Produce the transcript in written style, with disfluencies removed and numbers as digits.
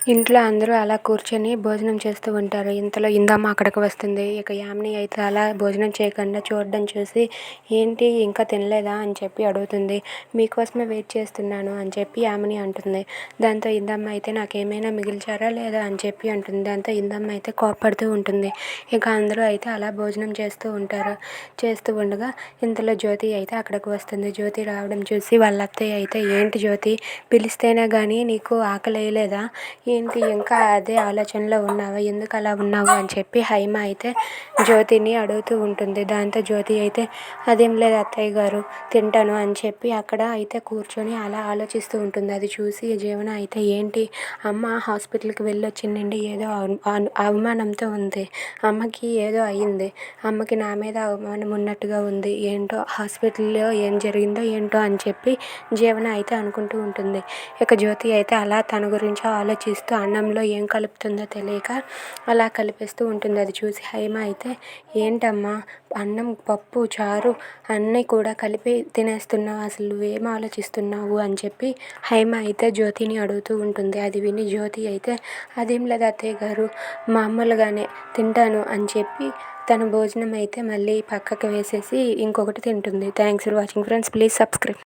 ఇంట్లో అందరూ అలా కూర్చొని భోజనం చేస్తూ ఉంటారు. ఇంతలో ఇందమ్మ అక్కడికి వస్తుంది. ఇక యామిని అయితే అలా భోజనం చేయకుండా చూడడం చూసి, "ఏంటి ఇంకా తినలేదా?" అని చెప్పి అడుగుతుంది. "మీకోసమే వెయిట్ చేస్తున్నాను" అని చెప్పి యామిని అంటుంది. దాంతో ఇందమ్మ అయితే, "నాకేమైనా మిగిల్చారా లేదా?" అని చెప్పి అంటుంది. దాంతో ఇందమ్మ అయితే కోప్పడుతూ ఉంటుంది. ఇక అందరూ అయితే అలా భోజనం చేస్తూ ఉంటారు. చేస్తూ ఉండగా ఇంతలో జ్యోతి అయితే అక్కడికి వస్తుంది. జ్యోతి రావడం చూసి వాళ్ళ అత్తయ్య అయితే, "ఏంటి జ్యోతి, పిలిస్తేనే కానీ నీకు ఆకలి వేయలేదా? ఏంటి ఇంకా అదే ఆలోచనలో ఉన్నావా? ఎందుకు అలా ఉన్నావు?" అని చెప్పి హైమ అయితే జ్యోతిని అడుగుతూ ఉంటుంది. దాంతో జ్యోతి అయితే, "అదేం లేదు అత్తయ్య గారు, తింటాను" అని చెప్పి అక్కడ అయితే కూర్చొని అలా ఆలోచిస్తూ ఉంటుంది. అది చూసి జీవన అయితే, "ఏంటి అమ్మ హాస్పిటల్కి వెళ్ళొచ్చిందండి, ఏదో అవమానంతో ఉంది. అమ్మకి ఏదో అయ్యింది. అమ్మకి నా మీద అవమానం ఉన్నట్టుగా ఉంది. ఏంటో హాస్పిటల్లో ఏం జరిగిందో ఏంటో" అని చెప్పి జీవన అయితే అనుకుంటూ ఉంటుంది. ఇక జ్యోతి అయితే అలా తన గురించి ఆలోచిస్తూ అన్నంలో ఏం కలుపుతుందో తెలియక అలా కలిపేస్తూ ఉంటుంది. అది చూసి హైమ అయితే, "ఏంటమ్మా, అన్నం, పప్పు, చారు అన్నీ కూడా కలిపి తినేస్తున్నావు, అసలు నువ్వేం ఆలోచిస్తున్నావు?" అని చెప్పి హైమ అయితే జ్యోతిని అడుగుతూ ఉంటుంది. అది విని జ్యోతి అయితే, "అదేం లేదు అత్తయ్య గారు, మామూలుగానే తింటాను" అని చెప్పి తన భోజనం అయితే మళ్ళీ పక్కకు వేసేసి ఇంకొకటి తింటుంది. Thanks for watching friends. Please subscribe.